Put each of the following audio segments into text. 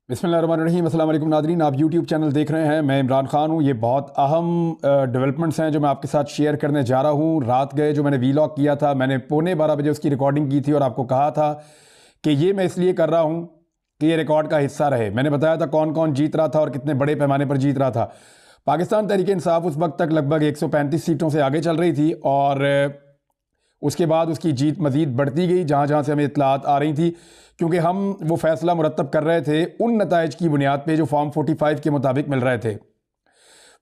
बिस्मिल्लाहिर्रहमानिर्रहीम। अस्सलाम वालेकुम नादरीन, आप यूट्यूब चैनल देख रहे हैं। मैं इमरान खान हूँ। ये बहुत अहम डेवलपमेंट्स हैं जो मैं आपके साथ शेयर करने जा रहा हूँ। रात गए जो मैंने वीलॉग किया था, मैंने 11:15 बजे उसकी रिकॉर्डिंग की थी और आपको कहा था कि ये मैं इसलिए कर रहा हूँ कि ये रिकॉर्ड का हिस्सा रहे। मैंने बताया था कौन कौन जीत रहा था और कितने बड़े पैमाने पर जीत रहा था। पाकिस्तान तहरीक इंसाफ उस वक्त तक लगभग 135 सीटों से आगे चल रही थी और उसके बाद उसकी जीत मज़ीद बढ़ती गई जहाँ जहाँ से हमें इत्तलात आ रही थी, क्योंकि हम वो फैसला मुरतब कर रहे थे उन नताइज की बुनियाद पे जो फॉर्म 45 के मुताबिक मिल रहे थे।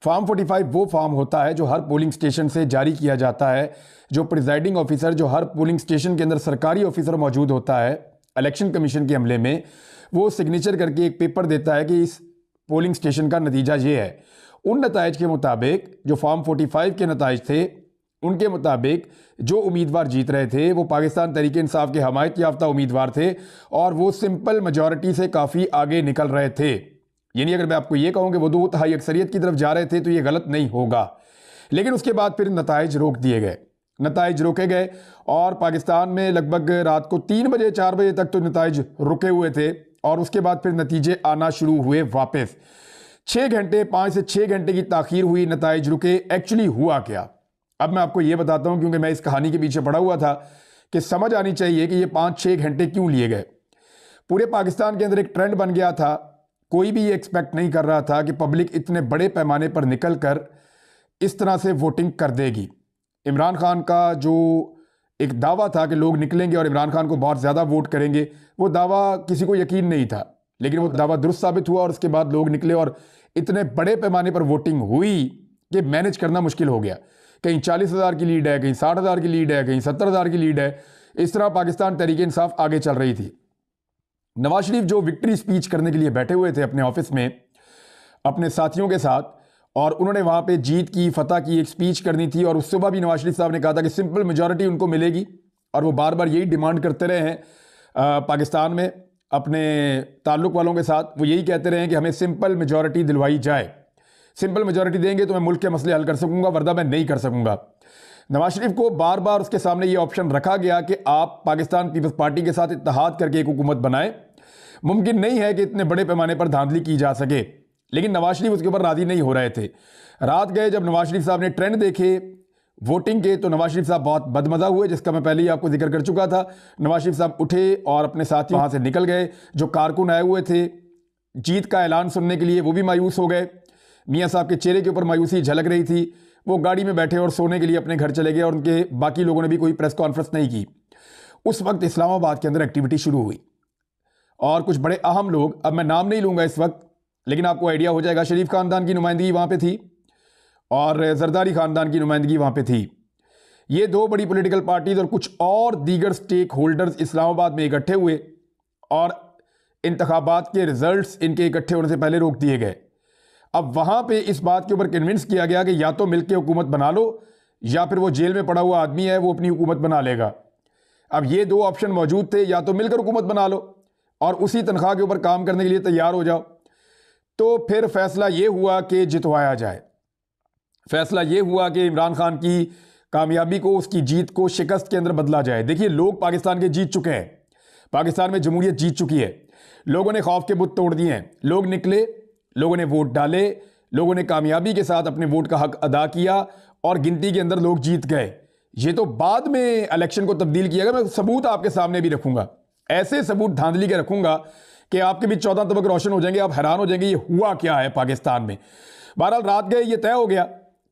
फॉर्म 45 वो फॉर्म होता है जो हर पोलिंग स्टेशन से जारी किया जाता है। जो प्रिजाइडिंग ऑफिसर, जो हर पोलिंग स्टेशन के अंदर सरकारी ऑफिसर मौजूद होता है इलेक्शन कमीशन के अमले में, वो सिग्नेचर करके एक पेपर देता है कि इस पोलिंग स्टेशन का नतीजा ये है। उन नताइज के मुताबिक जो फॉर्म 45 के नताइज थे, उनके मुताबिक जो उम्मीदवार जीत रहे थे वो पाकिस्तान तहरीक इंसाफ के हमायत याफ्ता उम्मीदवार थे और वो सिंपल मेजॉरिटी से काफ़ी आगे निकल रहे थे। यानी अगर मैं आपको ये कहूँ कि वो 2/3 अक्सरियत की तरफ जा रहे थे तो ये गलत नहीं होगा। लेकिन उसके बाद फिर नताइज रोक दिए गए, नताइज रोके गए और पाकिस्तान में लगभग रात को 3 बजे 4 बजे तक तो नताइज रुके हुए थे और उसके बाद फिर नतीजे आना शुरू हुए वापस। 6 घंटे, 5 से 6 घंटे की ताखीर हुई, नताइज रुके। एक्चुअली हुआ क्या, अब मैं आपको ये बताता हूं, क्योंकि मैं इस कहानी के पीछे पड़ा हुआ था कि समझ आनी चाहिए कि ये 5-6 घंटे क्यों लिए गए। पूरे पाकिस्तान के अंदर एक ट्रेंड बन गया था। कोई भी ये एक्सपेक्ट नहीं कर रहा था कि पब्लिक इतने बड़े पैमाने पर निकल कर इस तरह से वोटिंग कर देगी। इमरान खान का जो एक दावा था कि लोग निकलेंगे और इमरान खान को बहुत ज़्यादा वोट करेंगे, वो दावा किसी को यकीन नहीं था, लेकिन वो दावा दुरुस्त साबित हुआ और उसके बाद लोग निकले और इतने बड़े पैमाने पर वोटिंग हुई कि मैनेज करना मुश्किल हो गया। कहीं 40,000 की लीड है, कहीं 60,000 की लीड है, कहीं 70,000 की लीड है। इस तरह पाकिस्तान तहरीक इंसाफ आगे चल रही थी। नवाज शरीफ जो विक्ट्री स्पीच करने के लिए बैठे हुए थे अपने ऑफिस में अपने साथियों के साथ, और उन्होंने वहां पे जीत की, फतह की एक स्पीच करनी थी और उस सुबह भी नवाज शरीफ साहब ने कहा था कि सिंपल मेजॉरिटी उनको मिलेगी और वो बार बार यही डिमांड करते रहे हैं। पाकिस्तान में अपने ताल्लुक वालों के साथ वो यही कहते रहे हैं कि हमें सिंपल मेजॉरिटी दिलवाई जाए। सिंपल मेजॉरिटी देंगे तो मैं मुल्क के मसले हल कर सकूंगा, वरना मैं नहीं कर सकूंगा। नवाज शरीफ को बार बार उसके सामने ये ऑप्शन रखा गया कि आप पाकिस्तान पीपल्स पार्टी के साथ इत्तेहाद करके एक हुकूमत बनाएं। मुमकिन नहीं है कि इतने बड़े पैमाने पर धांधली की जा सके, लेकिन नवाज शरीफ उसके ऊपर राजी नहीं हो रहे थे। रात गए जब नवाज शरीफ साहब ने ट्रेंड देखे वोटिंग के, तो नवाज शरीफ साहब बहुत बदमजा हुए, जिसका मैं पहले ही आपको जिक्र कर चुका था। नवाज शरीफ साहब उठे और अपने साथी वहां से निकल गए। जो कारकुन आए हुए थे जीत का ऐलान सुनने के लिए, वो भी मायूस हो गए। मियाँ साहब के चेहरे के ऊपर मायूसी झलक रही थी। वो गाड़ी में बैठे और सोने के लिए अपने घर चले गए और उनके बाकी लोगों ने भी कोई प्रेस कॉन्फ्रेंस नहीं की। उस वक्त इस्लामाबाद के अंदर एक्टिविटी शुरू हुई और कुछ बड़े अहम लोग, अब मैं नाम नहीं लूंगा इस वक्त, लेकिन आपको आइडिया हो जाएगा। शरीफ खानदान की नुमाइंदगी वहां पे थी और जरदारी खानदान की नुमाइंदगी वहां पे थी। ये दो बड़ी पॉलिटिकल पार्टीज और कुछ और दीगर स्टेक होल्डर्स इस्लामाबाद में इकट्ठे हुए और इंतखाबात के रिजल्ट्स इनके इकट्ठे होने से पहले रोक दिए गए। अब वहां पे इस बात के ऊपर कन्विंस किया गया कि या तो मिलकर हुकूमत बना लो या फिर वो जेल में पड़ा हुआ आदमी है वो अपनी हुकूमत बना लेगा। अब ये दो ऑप्शन मौजूद थे, या तो मिलकर हुकूमत बना लो और उसी तनख्वाह के ऊपर काम करने के लिए तैयार हो जाओ। तो फिर फैसला ये हुआ कि जितवाया जाए। फैसला ये हुआ कि इमरान खान की कामयाबी को, उसकी जीत को शिकस्त के अंदर बदला जाए। देखिए, लोग पाकिस्तान के जीत चुके हैं, पाकिस्तान में जमहूरियत जीत चुकी है। लोगों ने खौफ के बुत तोड़ दिए हैं। लोग निकले, लोगों ने वोट डाले, लोगों ने कामयाबी के साथ अपने वोट का हक अदा किया और गिनती के अंदर लोग जीत गए। ये तो बाद में इलेक्शन को तब्दील किया गया। मैं सबूत आपके सामने भी रखूंगा, ऐसे सबूत धांधली के रखूंगा कि आपके भी 14 तबक रोशन हो जाएंगे, आप हैरान हो जाएंगे ये हुआ क्या है पाकिस्तान में। बहरहाल रात गए, ये तय हो गया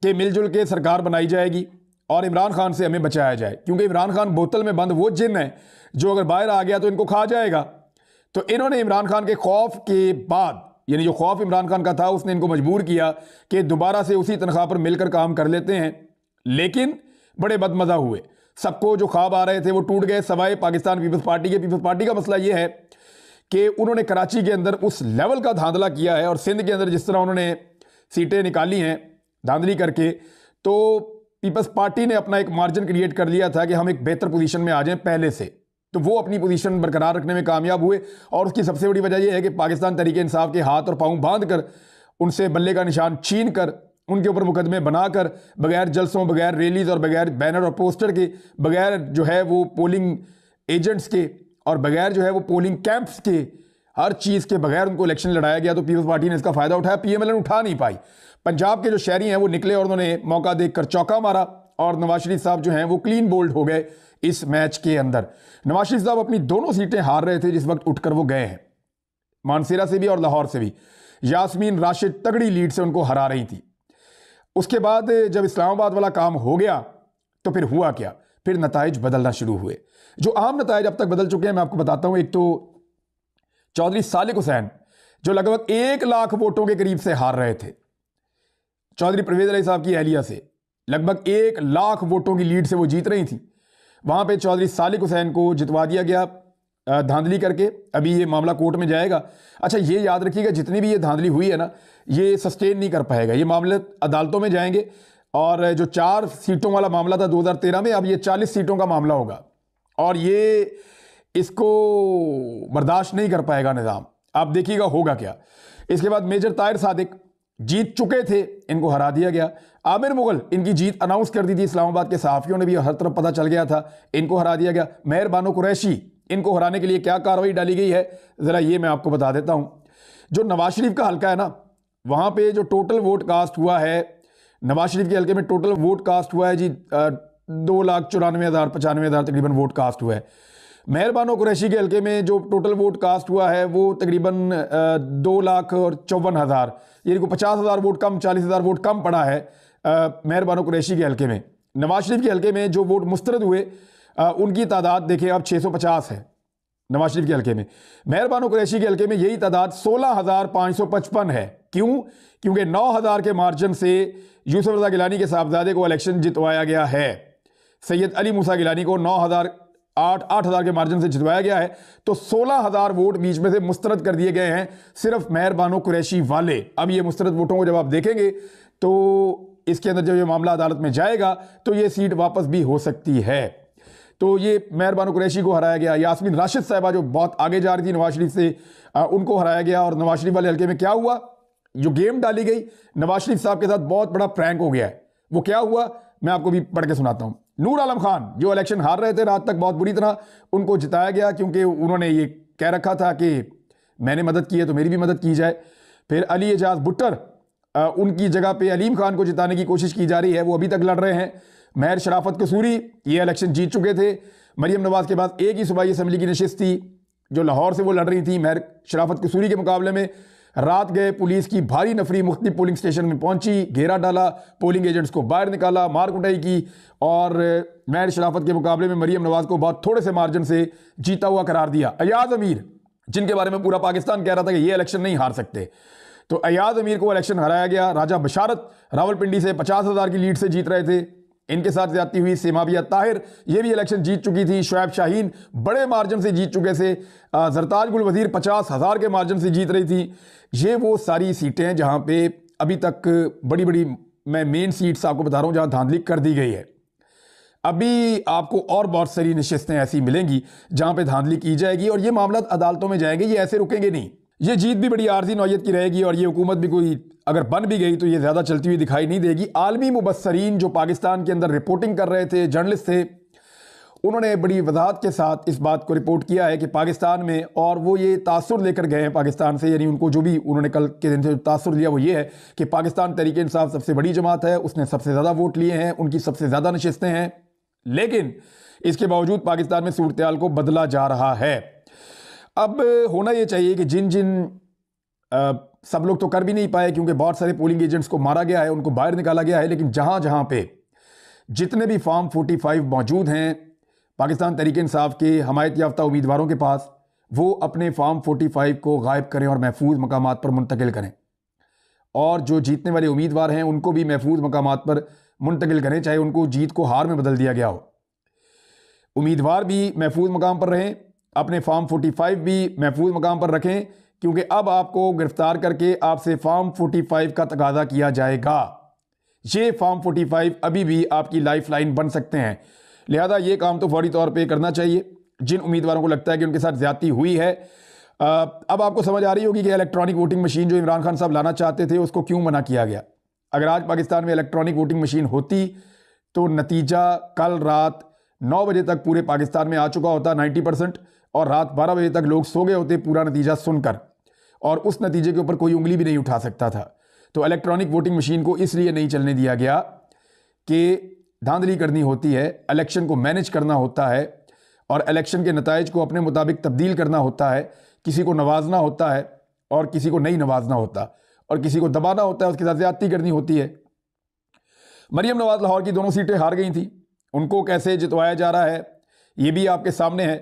कि मिलजुल के सरकार बनाई जाएगी और इमरान खान से हमें बचाया जाए, क्योंकि इमरान खान बोतल में बंद वो जिन है जो अगर बाहर आ गया तो इनको खा जाएगा। तो इन्होंने इमरान खान के खौफ के बाद, यानी जो खौफ इमरान खान का था, उसने इनको मजबूर किया कि दोबारा से उसी तनख्वाह पर मिलकर काम कर लेते हैं। लेकिन बड़े बदमजा हुए। सबको जो ख्वाब आ रहे थे वो टूट गए, सवाए पाकिस्तान पीपल्स पार्टी के। पीपल्स पार्टी का मसला यह है कि उन्होंने कराची के अंदर उस लेवल का धांधला किया है और सिंध के अंदर जिस तरह उन्होंने सीटें निकाली हैं धांधली करके, तो पीपल्स पार्टी ने अपना एक मार्जिन क्रिएट कर लिया था कि हम एक बेहतर पोजीशन में आ जाएं पहले से। तो वो अपनी पोजीशन बरकरार रखने में कामयाब हुए और उसकी सबसे बड़ी वजह यह है कि पाकिस्तान तहरीक इंसाफ के हाथ और पांव बांध कर, उनसे बल्ले का निशान छीन कर, उनके ऊपर मुकदमे बनाकर, बगैर जलसों, बगैर रैलीज और बगैर बैनर और पोस्टर के, बगैर जो है वो पोलिंग एजेंट्स के और बगैर जो है वो पोलिंग कैंप्स के, हर चीज़ के बगैर उनको इलेक्शन लड़ाया गया, तो पीपल्स पार्टी ने इसका फायदा उठाया, पीएमएलएन उठा नहीं पाई। पंजाब के जो शहरी हैं वो निकले और उन्होंने मौका देखकर चौका मारा और नवाज शरीफ साहब जो हैं वो क्लीन बोल्ड हो गए इस मैच के अंदर। नवाज शरीफ साहब अपनी दोनों सीटें हार रहे थे जिस वक्त उठकर वो गए हैं, मानसेरा से भी और लाहौर से भी। यास्मीन राशिद तगड़ी लीड से उनको हरा रही थी। उसके बाद जब इस्लामाबाद वाला काम हो गया तो फिर हुआ क्या, फिर नताइज बदलना शुरू हुए। जो आम नताइज अब तक बदल चुके हैं मैं आपको बताता हूं। एक तो चौधरी सालिक हुसैन जो लगभग 1 लाख वोटों के करीब से हार रहे थे, चौधरी परवेज अली साहब की अहलिया से लगभग 1 लाख वोटों की लीड से वो जीत रही थी। वहां पे चौधरी सालिक हुसैन को जितवा दिया गया धांधली करके। अभी ये मामला कोर्ट में जाएगा। अच्छा ये याद रखिएगा, जितनी भी ये धांधली हुई है ना, ये सस्टेन नहीं कर पाएगा, ये मामले अदालतों में जाएंगे। और जो 4 सीटों वाला मामला था 2013 में, अब ये 40 सीटों का मामला होगा और ये इसको बर्दाश्त नहीं कर पाएगा निज़ाम। आप देखिएगा होगा क्या। इसके बाद मेजर ताहिर सादिक जीत चुके थे, इनको हरा दिया गया। आमिर मुगल इनकी जीत अनाउंस कर दी थी इस्लामाबाद के सहाफ़ियों ने भी, हर तरफ पता चल गया था, इनको हरा दिया गया। मेहर बानो कुरैशी, इनको हराने के लिए क्या कार्रवाई डाली गई है ज़रा ये मैं आपको बता देता हूं। जो नवाज शरीफ का हल्का है ना, वहां पे जो टोटल वोट कास्ट हुआ है, नवाज शरीफ के हल्के में टोटल वोट कास्ट हुआ है जी 2,94,000 तकरीबन वोट कास्ट हुआ है। मेहर बानो कुरैशी के हल्के में जो टोटल वोट कास्ट हुआ है वो तकरीबन 2,54,000, यानी को 50,000 वोट कम, 40,000 वोट कम पड़ा है मेहर बानो कुरैशी के हल्के में। नवाज शरीफ के हल्के में जो वोट मुस्तरद हुए उनकी तादाद देखिए अब 650 है नवाज शरीफ के हल्के में। मेहर बानो कुरैशी के हल्के में यही तादाद 16,555 है। क्यों? क्योंकि 9,000 के मार्जिन से यूसुफ रजा गिलानी के साहबजादे को इलेक्शन जितवाया गया है। सैयद अली मूसा गिलानी को 8,000 के मार्जिन से जितवाया गया है। तो 16,000 वोट बीच में से मुस्तरद कर दिए गए हैं सिर्फ मेहर बानो कुरैशी वाले। अब ये मुस्तरद वोटों को जब आप देखेंगे तो इसके अंदर जब ये मामला अदालत में जाएगा तो ये सीट वापस भी हो सकती है। तो ये मेहर बानो कुरैशी को हराया गया। यास्मीन राशिद साहिबा जो बहुत आगे जा रही थी नवाज शरीफ से, उनको हराया गया। और नवाज शरीफ वाले हल्के में क्या हुआ, जो गेम डाली गई नवाज शरीफ साहब के साथ बहुत बड़ा प्रैंक हो गया है। वो क्या हुआ मैं आपको भी पढ़ के सुनाता हूं। नूर आलम खान जो इलेक्शन हार रहे थे रात तक बहुत बुरी तरह, उनको जिताया गया क्योंकि उन्होंने ये कह रखा था कि मैंने मदद की है तो मेरी भी मदद की जाए। फिर अली एजाज भुट्टर, उनकी जगह पे अलीम खान को जिताने की कोशिश की जा रही है, वो अभी तक लड़ रहे हैं। महर शराफत कसूरी ये इलेक्शन जीत चुके थे। मरियम नवाज के बाद एक ही सूबाई असम्बली की नशिस्त थी जो लाहौर से वो लड़ रही थी। महर शराफत कसूरी के मुकाबले में रात गए, पुलिस की भारी नफरी मुख्तलिफ पोलिंग स्टेशन में पहुंची, घेरा डाला, पोलिंग एजेंट्स को बाहर निकाला, मार कुटाई की और महर शराफत के मुकाबले में मरियम नवाज को बहुत थोड़े से मार्जिन से जीता हुआ करार दिया। अयाज अमीर जिनके बारे में पूरा पाकिस्तान कह रहा था कि ये इलेक्शन नहीं हार सकते, तो अयाज अमीर को इलेक्शन हराया गया। राजा बशारत रावलपिंडी से 50,000 की लीड से जीत रहे थे, इनके साथ ज्यादती हुई। सेमाबिया ताहिर ये भी इलेक्शन जीत चुकी थी। शुएब शाहीन बड़े मार्जिन से जीत चुके थे। जरताज गुल वजीर 50,000 के मार्जिन से जीत रही थी। ये वो सारी सीटें हैं जहां पे अभी तक बड़ी बड़ी, मैं मेन सीट्स आपको बता रहा हूं जहां धांधली कर दी गई है। अभी आपको और बहुत सारी नशिस्तें ऐसी मिलेंगी जहां पे धांधली की जाएगी और ये मामला अदालतों में जाएंगे, ये ऐसे रुकेंगे नहीं। ये जीत भी बड़ी आर्जी नौयत की रहेगी और ये हुकूमत भी कोई अगर बन भी गई तो ये ज़्यादा चलती हुई दिखाई नहीं देगी। आलमी मुबस्सरीन जो पाकिस्तान के अंदर रिपोर्टिंग कर रहे थे, जर्नलिस्ट थे, उन्होंने बड़ी वजाहत के साथ इस बात को रिपोर्ट किया है कि पाकिस्तान में, और वो ये तासुर लेकर गए हैं पाकिस्तान से, यानी उनको जो भी उन्होंने कल के दिन से तासुर लिया वो ये है कि पाकिस्तान तहरीक इंसाफ सबसे बड़ी जमात है, उसने सबसे ज़्यादा वोट लिए हैं, उनकी सबसे ज़्यादा नशिस्तें हैं, लेकिन इसके बावजूद पाकिस्तान में सूरत हाल को बदला जा रहा है। अब होना ये चाहिए कि जिन सब लोग तो कर भी नहीं पाए क्योंकि बहुत सारे पोलिंग एजेंट्स को मारा गया है, उनको बाहर निकाला गया है, लेकिन जहां जहां पे जितने भी फॉर्म 45 मौजूद हैं पाकिस्तान तहरीक इंसाफ के हमायत याफ्ता उम्मीदवारों के पास, वो अपने फॉर्म 45 को गायब करें और महफूज मकामात पर मुंतकिल करें। और जो जीतने वाले उम्मीदवार हैं उनको भी महफूज मकामात पर मुंतकिल करें, चाहे उनको जीत को हार में बदल दिया गया हो। उम्मीदवार भी महफूज मकाम पर रहें, अपने फॉर्म 45 भी महफूज मकाम पर रखें, क्योंकि अब आपको गिरफ्तार करके आपसे फॉर्म 45 का तकाजा किया जाएगा। ये फॉर्म 45 अभी भी आपकी लाइफ लाइन बन सकते हैं, लिहाजा ये काम तो फौरी तौर पे करना चाहिए। जिन उम्मीदवारों को लगता है कि उनके साथ ज्यादती हुई है, अब आपको समझ आ रही होगी कि इलेक्ट्रॉनिक वोटिंग मशीन जो इमरान खान साहब लाना चाहते थे उसको क्यों मना किया गया। अगर आज पाकिस्तान में इलेक्ट्रॉनिक वोटिंग मशीन होती तो नतीजा कल रात 9 बजे तक पूरे पाकिस्तान में आ चुका होता 90%, और रात 12 बजे तक लोग सो गए होते पूरा नतीजा सुनकर, और उस नतीजे के ऊपर कोई उंगली भी नहीं उठा सकता था। तो इलेक्ट्रॉनिक वोटिंग मशीन को इसलिए नहीं चलने दिया गया कि धांधली करनी होती है, इलेक्शन को मैनेज करना होता है और इलेक्शन के नताइज को अपने मुताबिक तब्दील करना होता है, किसी को नवाजना होता है और किसी को नहीं नवाजना होता, और किसी को दबाना होता है, उसके साथ ज्यादती करनी होती है। मरियम नवाज लाहौर की दोनों सीटें हार गई थी, उनको कैसे जितवाया जा रहा है ये भी आपके सामने है।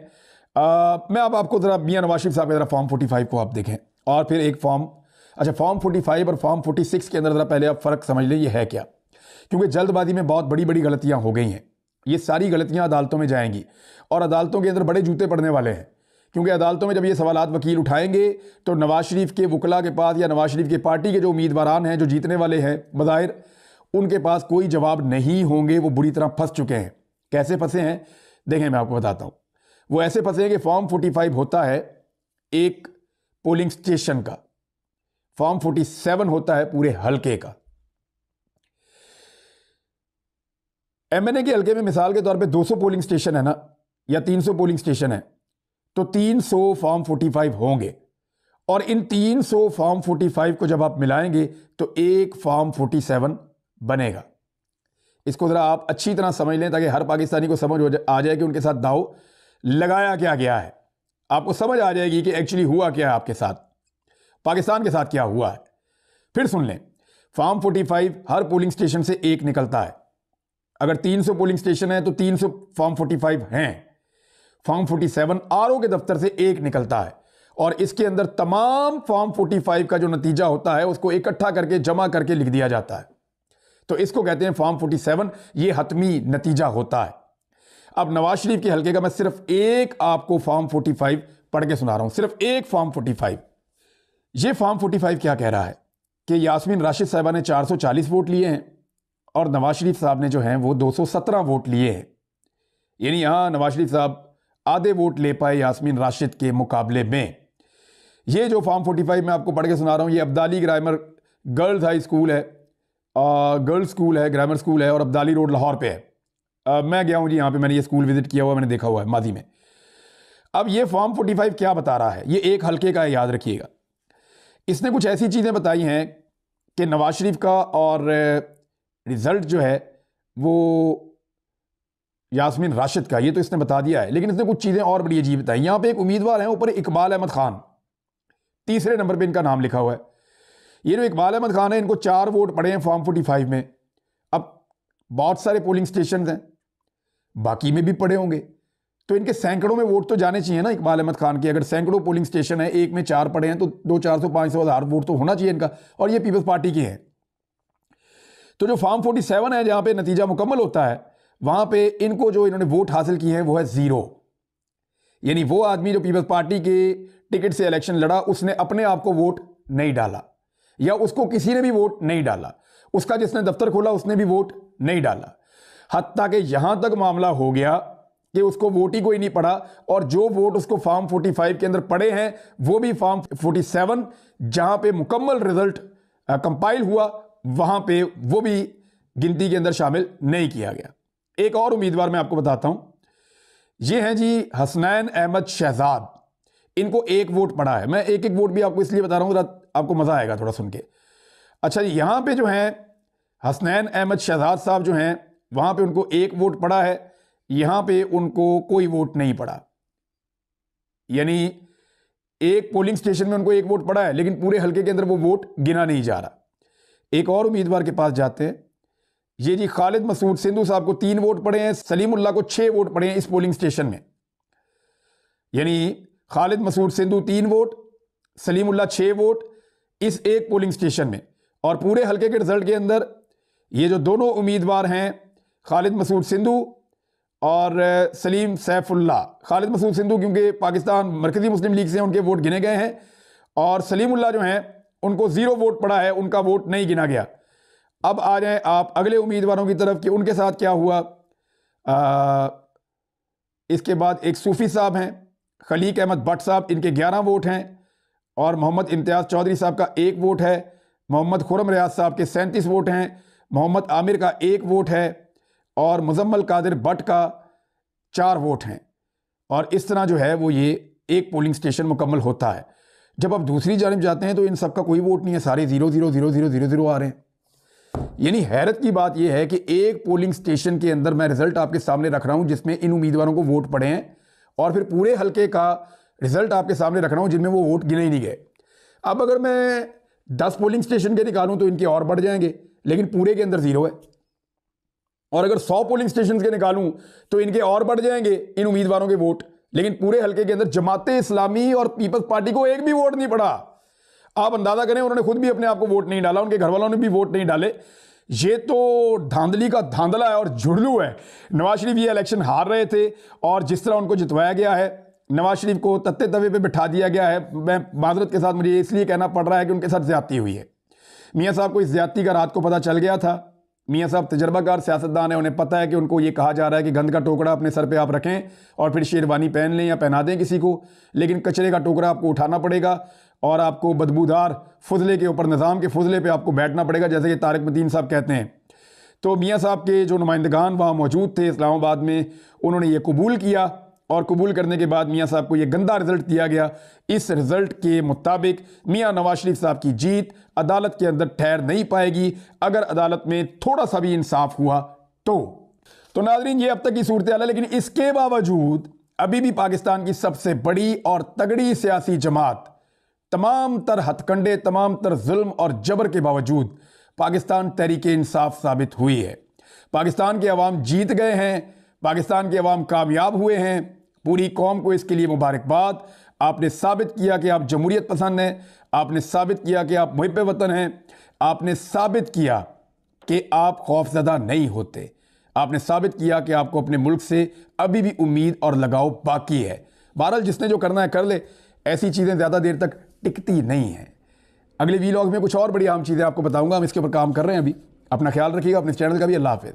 मैं अब आपको ज़रा मियां नवाज शरीफ साहब के ज़रा फॉर्म 45 को आप देखें और फिर एक फॉर्म, अच्छा फॉर्म 45 और फॉर्म 46 के अंदर ज़रा पहले आप फ़र्क समझ लें ये है क्या, क्योंकि जल्दबाजी में बहुत बड़ी बड़ी गलतियां हो गई हैं। ये सारी गलतियां अदालतों में जाएंगी और अदालतों के अंदर बड़े जूते पड़ने वाले हैं, क्योंकि अदालतों में जब ये सवालात वकील उठाएंगे तो नवाज शरीफ के वकला के पास या नवाज शरीफ की पार्टी के जो उम्मीदवारान हैं जो जीतने वाले हैं बज़ाहिर, उनके पास कोई जवाब नहीं होंगे। वो बुरी तरह फंस चुके हैं। कैसे फंसे हैं देखें, मैं आपको बताता हूँ। वो ऐसे फंसे हैं कि फॉर्म 45 होता है एक पोलिंग स्टेशन का, फॉर्म 47 होता है पूरे हलके का। एमएनए के हलके में मिसाल के तौर पे 200 पोलिंग स्टेशन है ना, या 300 पोलिंग स्टेशन है, तो 300 फॉर्म 45 होंगे, और इन 300 फॉर्म 45 को जब आप मिलाएंगे तो एक फॉर्म 47 बनेगा। इसको जरा आप अच्छी तरह समझ लें ताकि हर पाकिस्तानी को समझ आ जाए कि उनके साथ दाव लगाया क्या गया है। आपको समझ आ जाएगी कि एक्चुअली हुआ क्या है, आपके साथ पाकिस्तान के साथ क्या हुआ है। फिर सुन लें, फॉर्म 45 हर पोलिंग स्टेशन से एक निकलता है। अगर 300 पोलिंग स्टेशन है तो 300 फॉर्म 45 हैं। फॉर्म 47 आरओ के दफ्तर से एक निकलता है, और इसके अंदर तमाम फॉर्म 45 का जो नतीजा होता है उसको इकट्ठा करके जमा करके लिख दिया जाता है। तो इसको कहते हैं फॉर्म 47। ये हतमी नतीजा होता है। अब नवाज शरीफ के हलके का मैं सिर्फ एक आपको फॉर्म 45 पढ़ के सुना रहा हूं, सिर्फ एक फॉर्म 45। ये फॉर्म 45 क्या कह रहा है कि यास्मीन राशिद साहिबा ने 440 वोट लिए हैं और नवाज शरीफ साहब ने जो हैं वो 217 वोट लिए हैं। यानी यहां नवाज शरीफ साहब आधे वोट ले पाए यास्मीन राशिद के मुकाबले में। ये जो फॉर्म 45 मैं आपको पढ़ के सुना रहा हूं, ये Abdali grammar girls high school है, गर्ल्स स्कूल है, ग्रामर स्कूल है, और अब्दाली रोड लाहौर पे है। मैं गया हूं जी, यहां पे मैंने ये स्कूल विजिट किया हुआ, मैंने देखा हुआ है माजी में। अब ये फॉर्म 45 क्या बता रहा है, ये एक हलके का है, याद रखिएगा। इसने कुछ ऐसी चीजें बताई हैं कि नवाज शरीफ का और रिजल्ट जो है वो यास्मीन राशिद का, ये तो इसने बता दिया है, लेकिन इसने कुछ चीजें और बड़ी अजीब बताई। यहां पे एक उम्मीदवार हैं ऊपर, इकबाल अहमद खान, तीसरे नंबर पे इनका नाम लिखा हुआ है। ये जो इकबाल अहमद खान है, इनको 4 वोट पड़े हैं फॉर्म 45 में। अब बहुत सारे पोलिंग स्टेशन हैं, बाकी में भी पड़े होंगे, तो इनके सैकड़ों में वोट तो जाने चाहिए ना इकबाल अहमद खान के। अगर सैकड़ों पोलिंग स्टेशन है, एक में 4 पड़े हैं, तो 200, 400, 500, 1000 वोट तो होना चाहिए इनका, और ये पीपल्स पार्टी के हैं। तो जो फॉर्म 47 है, जहां पे नतीजा मुकम्मल होता है, वहां पे इनको जो इन्होंने वोट हासिल किए हैं वो है 0। यानी वो आदमी जो पीपल्स पार्टी के टिकट से इलेक्शन लड़ा, उसने अपने आप को वोट नहीं डाला, या उसको किसी ने भी वोट नहीं डाला, उसका जिसने दफ्तर खोला उसने भी वोट नहीं डाला। हत्ता कि यहां तक मामला हो गया कि उसको वोट ही कोई नहीं पड़ा, और जो वोट उसको फॉर्म 45 के अंदर पड़े हैं वो भी फॉर्म 47 जहां पे मुकम्मल रिजल्ट कंपाइल हुआ, वहां पे वो भी गिनती के अंदर शामिल नहीं किया गया। एक और उम्मीदवार मैं आपको बताता हूं, ये हैं जी हसनैन अहमद शहजाद। इनको 1 वोट पड़ा है। मैं एक एक वोट भी आपको इसलिए बता रहा हूं, आपको मजा आएगा थोड़ा सुन के। अच्छा जी, यहां पे जो है हसनैन अहमद शहजाद साहब जो हैं, वहां पे उनको 1 वोट पड़ा है, यहां पे उनको कोई वोट नहीं पड़ा। यानी एक पोलिंग स्टेशन में उनको 1 वोट पड़ा है, लेकिन पूरे हलके के अंदर वो वोट गिना नहीं जा रहा। एक और उम्मीदवार के पास जाते हैं, ये जी खालिद मसूद सिंधु साहब को 3 वोट पड़े हैं, सलीमुल्लाह को 6 वोट पड़े हैं इस पोलिंग स्टेशन में। यानी खालिद मसूद सिंधु 3 वोट, सलीमुल्लाह 6 वोट इस एक पोलिंग स्टेशन में। और पूरे हलके के रिजल्ट के अंदर ये जो दोनों उम्मीदवार हैं, खालिद मसूद सिंधु और सलीम सैफुल्लाह, खालिद मसूद सिंधु क्योंकि पाकिस्तान मरकजी मुस्लिम लीग से उनके वोट गिने गए हैं, और सलीमुल्लाह जो हैं उनको 0 वोट पड़ा है, उनका वोट नहीं गिना गया। अब आ जाएं आप अगले उम्मीदवारों की तरफ कि उनके साथ क्या हुआ। इसके बाद एक सूफी साहब हैं, खलीक अहमद भट्ट साहब, इनके 11 वोट हैं, और मोहम्मद इम्तियाज़ चौधरी साहब का 1 वोट है, मोहम्मद खुरम रियाज साहब के 37 वोट हैं, मोहम्मद आमिर का 1 वोट है, और मुजम्मल कादिर भट्ट का 4 वोट हैं। और इस तरह जो है वो ये एक पोलिंग स्टेशन मुकम्मल होता है। जब आप दूसरी जानिब जाते हैं तो इन सबका कोई वोट नहीं है, सारे 0 आ रहे हैं। यानी हैरत की बात यह है कि एक पोलिंग स्टेशन के अंदर मैं रिजल्ट आपके सामने रख रहा हूं जिसमें इन उम्मीदवारों को वोट पड़े हैं, और फिर पूरे हलके का रिजल्ट आपके सामने रख रहा हूं जिनमें वो वोट गिने ही नहीं गए। अब अगर मैं 10 पोलिंग स्टेशन के निकालूं तो इनके और बढ़ जाएंगे, लेकिन पूरे के अंदर 0 है। और अगर 100 पोलिंग स्टेशन के निकालूं तो इनके और बढ़ जाएंगे इन उम्मीदवारों के वोट, लेकिन पूरे हलके के अंदर जमाते इस्लामी और पीपल्स पार्टी को एक भी वोट नहीं पड़ा। आप अंदाजा करें, उन्होंने खुद भी अपने आप को वोट नहीं डाला, उनके घर वालों ने भी वोट नहीं डाले। ये तो धांधली का धांधला है और झुड़लू है। नवाज शरीफ ये इलेक्शन हार रहे थे और जिस तरह उनको जितवाया गया है, नवाज शरीफ को तत्ते तवे पे बिठा दिया गया है। मैं माजरत के साथ मुझे इसलिए कहना पड़ रहा है कि उनके साथ ज्यादती हुई है। मियाँ साहब को इस ज्यादती का रात को पता चल गया था। मियाँ साहब तजर्बाकार सियासतदान है, उन्हें पता है कि उनको ये कहा जा रहा है कि गंद का टोकरा अपने सर पे आप रखें और फिर शेरवानी पहन लें या पहना दें किसी को, लेकिन कचरे का टोकरा आपको उठाना पड़ेगा और आपको बदबूदार फुजले के ऊपर, निज़ाम के फुजले पे आपको बैठना पड़ेगा, जैसे कि तारिक मतीन साहब कहते हैं। तो मियाँ साहब के जो नुमाइंदगान वहाँ मौजूद थे इस्लामाबाद में, उन्होंने ये कबूल किया और कबूल करने के बाद मियाँ साहब को ये गंदा रिजल्ट दिया गया। इस रिजल्ट के मुताबिक मियाँ नवाज शरीफ साहब की जीत अदालत के अंदर ठहर नहीं पाएगी अगर अदालत में थोड़ा सा भी इंसाफ हुआ तो नाजरीन, ये अब तक की सूरत हाल है। लेकिन इसके बावजूद अभी भी पाकिस्तान की सबसे बड़ी और तगड़ी सियासी जमात तमाम तर हथकंडे, तमाम तर जुल्म और जबर के बावजूद पाकिस्तान तहरीके इंसाफ साबित हुई है। पाकिस्तान के अवाम जीत गए हैं, पाकिस्तान के अवाम कामयाब हुए हैं। पूरी कौम को इसके लिए मुबारकबाद। आपने साबित किया कि आप जमहूरियत पसंद हैं, आपने साबित किया कि आप मुहिब वतन हैं, आपने साबित किया कि आप खौफजदा नहीं होते, आपने साबित किया कि आपको अपने मुल्क से अभी भी उम्मीद और लगाव बाकी है। बहरहाल जिसने जो करना है कर ले, ऐसी चीज़ें ज़्यादा देर तक टिकती नहीं हैं। अगले वीलॉग में कुछ और बड़ी आम चीज़ें आपको बताऊंगा, हम इसके ऊपर काम कर रहे हैं अभी। अपना ख्याल रखिएगा, अपने चैनल का भी। अल्लाह हाफिज़।